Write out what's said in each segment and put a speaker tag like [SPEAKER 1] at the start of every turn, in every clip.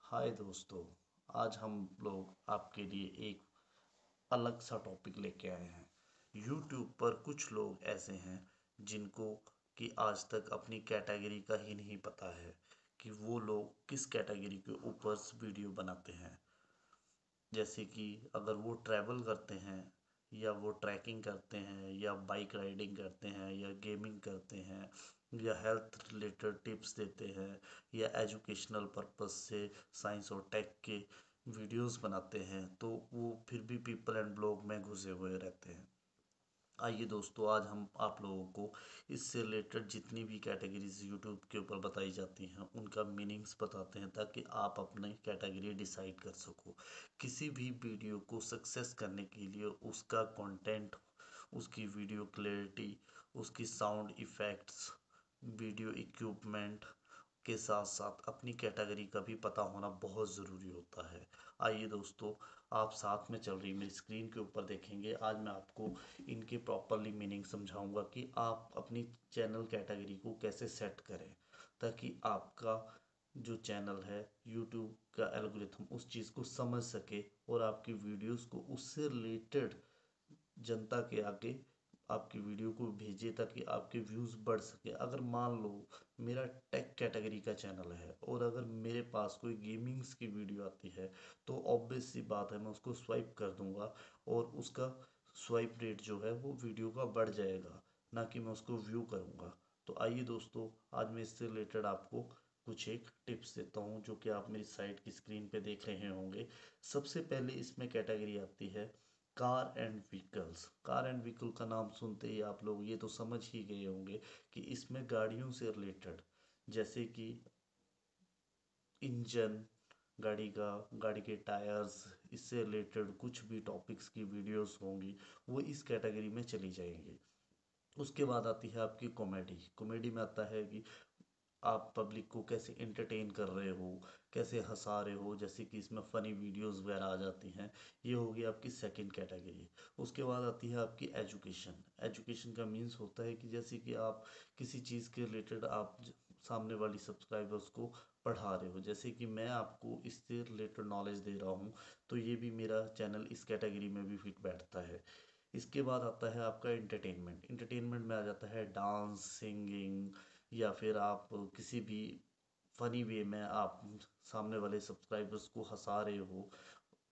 [SPEAKER 1] हाय दोस्तों। आज हम लोग आपके लिए एक अलग सा टॉपिक लेके आए हैं। YouTube पर कुछ लोग ऐसे हैं जिनको कि आज तक अपनी कैटेगरी का ही नहीं पता है कि वो लोग किस कैटेगरी के ऊपर वीडियो बनाते हैं। जैसे कि अगर वो ट्रैवल करते हैं या वो ट्रैकिंग करते हैं या बाइक राइडिंग करते हैं या गेमिंग करते हैं या हेल्थ रिलेटेड टिप्स देते हैं या एजुकेशनल पर्पस से साइंस और टेक के वीडियोस बनाते हैं, तो वो फिर भी पीपल एंड ब्लॉग में घुसे हुए रहते हैं। आइए दोस्तों, आज हम आप लोगों को इससे रिलेटेड जितनी भी कैटेगरीज यूट्यूब के ऊपर बताई जाती हैं उनका मीनिंग्स बताते हैं, ताकि आप अपनी कैटेगरी डिसाइड कर सको। किसी भी वीडियो को सक्सेस करने के लिए उसका कंटेंट, उसकी वीडियो क्लैरिटी, उसकी साउंड इफ़ेक्ट्स, वीडियो इक्विपमेंट के साथ साथ अपनी कैटेगरी का भी पता होना बहुत ज़रूरी होता है। आइए दोस्तों, आप साथ में चल रही मेरी स्क्रीन के ऊपर देखेंगे। आज मैं आपको इनके प्रॉपरली मीनिंग समझाऊंगा कि आप अपनी चैनल कैटेगरी को कैसे सेट करें, ताकि आपका जो चैनल है यूट्यूब का एल्गोरिथम उस चीज़ को समझ सके और आपकी वीडियोस को उससे रिलेटेड जनता के आगे आपकी वीडियो को भेजे, ताकि आपके व्यूज़ बढ़ सके। अगर मान लो मेरा टेक कैटेगरी का चैनल है और अगर मेरे पास कोई गेमिंग्स की वीडियो आती है, तो ऑब्वियस सी बात है मैं उसको स्वाइप कर दूंगा और उसका स्वाइप रेट जो है वो वीडियो का बढ़ जाएगा, ना कि मैं उसको व्यू करूंगा। तो आइए दोस्तों, आज मैं इससे रिलेटेड आपको कुछ एक टिप्स देता हूँ जो कि आप मेरी साइट की स्क्रीन पे देख रहे होंगे। सबसे पहले इसमें कैटेगरी आती है car and vehicles. Car and vehicle का नाम सुनते ही आप लोग ये तो समझ ही गए होंगे कि इसमें गाड़ियों से रिलेटेड, जैसे कि इंजन, गाड़ी का, गाड़ी के टायर्स, इससे रिलेटेड कुछ भी टॉपिक्स की वीडियोस होंगी वो इस कैटेगरी में चली जाएंगी। उसके बाद आती है आपकी कॉमेडी। कॉमेडी में आता है कि आप पब्लिक को कैसे एंटरटेन कर रहे हो, कैसे हंसा रहे हो, जैसे कि इसमें फ़नी वीडियोस वगैरह आ जाती हैं। ये होगी आपकी सेकंड कैटेगरी। उसके बाद आती है आपकी एजुकेशन। एजुकेशन का मीन्स होता है कि जैसे कि आप किसी चीज़ के रिलेटेड आप सामने वाली सब्सक्राइबर्स को पढ़ा रहे हो, जैसे कि मैं आपको इससे रिलेटेड नॉलेज दे रहा हूँ, तो ये भी मेरा चैनल इस कैटेगरी में भी फिट बैठता है। इसके बाद आता है आपका एंटरटेनमेंट। एंटरटेनमेंट में आ जाता है डांस, सिंगिंग, या फिर आप किसी भी फनी वे में आप सामने वाले सब्सक्राइबर्स को हंसा रहे हो,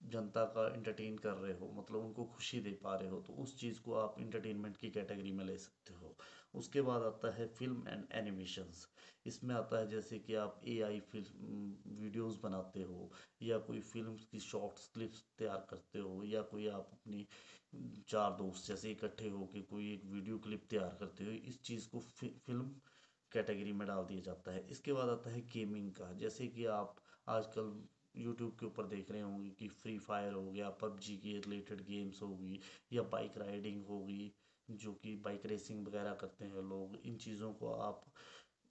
[SPEAKER 1] जनता का एंटरटेन कर रहे हो, मतलब उनको खुशी दे पा रहे हो, तो उस चीज़ को आप इंटरटेनमेंट की कैटेगरी में ले सकते हो। उसके बाद आता है फिल्म एंड एनिमेशंस। इसमें आता है जैसे कि आप एआई फिल्म वीडियोस बनाते हो, या कोई फिल्म की शॉर्ट्स क्लिप्स तैयार करते हो, या कोई आप अपनी चार दोस्त जैसे इकट्ठे होकर कोई एक वीडियो क्लिप तैयार करते हो, इस चीज़ को फिल्म कैटेगरी में डाल दिया जाता है। इसके बाद आता है गेमिंग का। जैसे कि आप आजकल यूट्यूब के ऊपर देख रहे होंगे कि फ्री फायर हो गया, पबजी के रिलेटेड गेम्स होगी, या बाइक राइडिंग होगी, जो कि बाइक रेसिंग वगैरह करते हैं लोग। इन चीज़ों को आप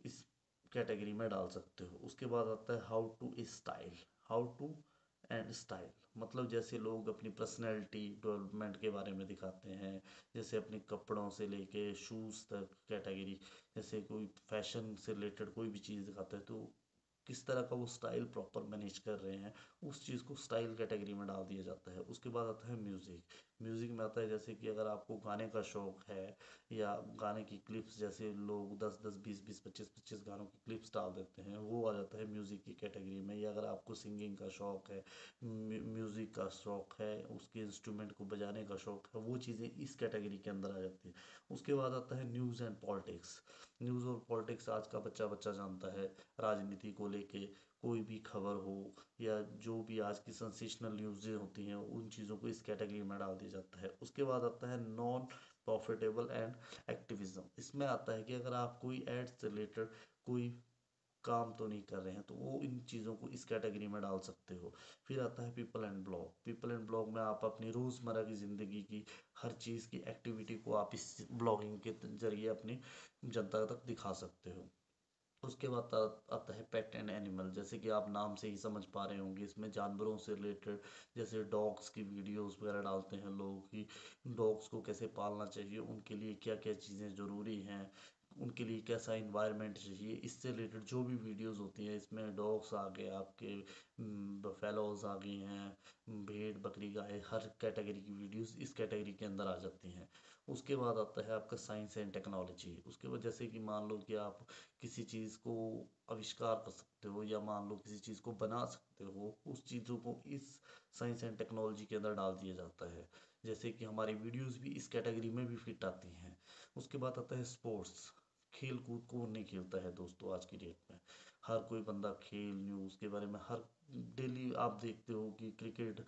[SPEAKER 1] इस कैटेगरी में डाल सकते हो। उसके बाद आता है how to style. How to and style मतलब जैसे लोग अपनी पर्सनैलिटी डेवलपमेंट के बारे में दिखाते हैं, जैसे अपने कपड़ों से लेके शूज़ तक कैटेगरी। जैसे कोई फैशन से रिलेटेड कोई भी चीज़ दिखाता है, तो किस तरह का वो स्टाइल प्रॉपर मैनेज कर रहे हैं, उस चीज़ को स्टाइल कैटेगरी में डाल दिया जाता है। उसके बाद आता है म्यूज़िक। म्यूज़िक में आता है जैसे कि अगर आपको गाने का शौक़ है, या गाने की क्लिप्स, जैसे लोग 10-10, 20-20, 25-25 गानों की क्लिप्स डाल देते हैं, वो आ जाता है म्यूज़िक की कैटेगरी में। या अगर आपको सिंगिंग का शौक़ है, म्यूज़िक का शौक़ है, उसके इंस्ट्रूमेंट को बजाने का शौक़ है, वो चीज़ें इस कैटेगरी के अंदर आ जाती हैं। उसके बाद आता है न्यूज़ एंड पॉलिटिक्स। न्यूज़ और पॉलिटिक्स आज का बच्चा बच्चा जानता है। राजनीति को लेके कोई भी खबर हो, या जो भी आज की सेंसेशनल न्यूज़ें होती हैं, उन चीज़ों को इस कैटेगरी में डाल दिया जाता है। उसके बाद आता है नॉन प्रॉफिटेबल एंड एक्टिविज्म। इसमें आता है कि अगर आप कोई एड्स से रिलेटेड कोई काम तो नहीं कर रहे हैं, तो वो इन चीज़ों को इस कैटेगरी में डाल सकते हो। फिर आता है people and blog. People and blog में आप अपनी रोज़मर्रा की ज़िंदगी की हर चीज़ की एक्टिविटी को आप इस ब्लॉगिंग के जरिए अपनी जनता तक दिखा सकते हो। उसके बाद आता है पेट एंड एनिमल। जैसे कि आप नाम से ही समझ पा रहे होंगे, इसमें जानवरों से रिलेटेड, जैसे डॉग्स की वीडियोस वगैरह डालते हैं लोग कि डॉग्स को कैसे पालना चाहिए, उनके लिए क्या क्या चीज़ें ज़रूरी हैं, उनके लिए कैसा इन्वायरमेंट चाहिए, इससे रिलेटेड जो भी वीडियोस होती हैं, इसमें डॉग्स आ गए आपके, बफेलोज आ गई हैं, भेड़ बकरी गाय, हर कैटेगरी की वीडियोस इस कैटेगरी के अंदर आ जाती हैं। उसके बाद आता है आपका साइंस एंड टेक्नोलॉजी। उसके बाद जैसे कि मान लो कि आप किसी चीज़ को आविष्कार कर सकते हो, या मान लो किसी चीज़ को बना सकते हो, उस चीज़ों को इस साइंस एंड टेक्नोलॉजी के अंदर डाल दिया जाता है। जैसे कि हमारी वीडियोस भी इस कैटेगरी में भी फिट आती हैं। उसके बाद आता है स्पोर्ट्स। खेल कूद कौन नहीं खेलता है दोस्तों आज की डेट में। हर कोई बंदा खेल न्यूज़ के बारे में हर डेली आप देखते हो कि क्रिकेट,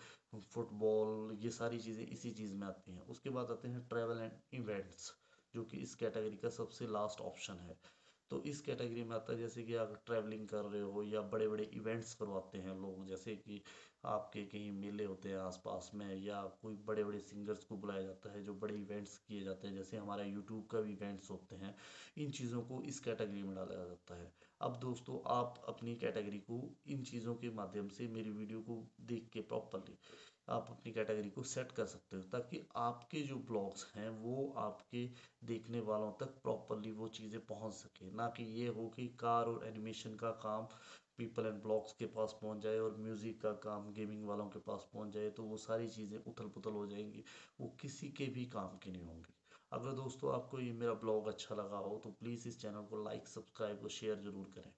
[SPEAKER 1] फुटबॉल, ये सारी चीज़ें इसी चीज़ में आती हैं। उसके बाद आते हैं ट्रैवल एंड इवेंट्स, जो कि इस कैटेगरी का सबसे लास्ट ऑप्शन है। तो इस कैटेगरी में आता है जैसे कि आप ट्रैवलिंग कर रहे हो, या बड़े बड़े इवेंट्स करवाते हैं लोग, जैसे कि आपके कहीं मेले होते हैं आसपास में, या कोई बड़े बड़े सिंगर्स को बुलाया जाता है, जो बड़े इवेंट्स किए जाते हैं, जैसे हमारा यूट्यूब का भी इवेंट्स होते हैं। इन चीज़ों को इस कैटेगरी में डाला जाता है। अब दोस्तों आप अपनी कैटेगरी को इन चीज़ों के माध्यम से मेरी वीडियो को देख के प्रॉपरली आप अपनी कैटेगरी को सेट कर सकते हो, ताकि आपके जो ब्लॉग्स हैं वो आपके देखने वालों तक प्रॉपरली वो चीज़ें पहुंच सके। ना कि ये हो कि कार और एनिमेशन का काम पीपल एंड ब्लॉग्स के पास पहुंच जाए, और म्यूज़िक का काम गेमिंग वालों के पास पहुंच जाए, तो वो सारी चीज़ें उथल पुथल हो जाएंगी, वो किसी के भी काम की नहीं होंगी। अगर दोस्तों आपको ये मेरा ब्लॉग अच्छा लगा हो तो प्लीज़ इस चैनल को लाइक, सब्सक्राइब और शेयर ज़रूर करें।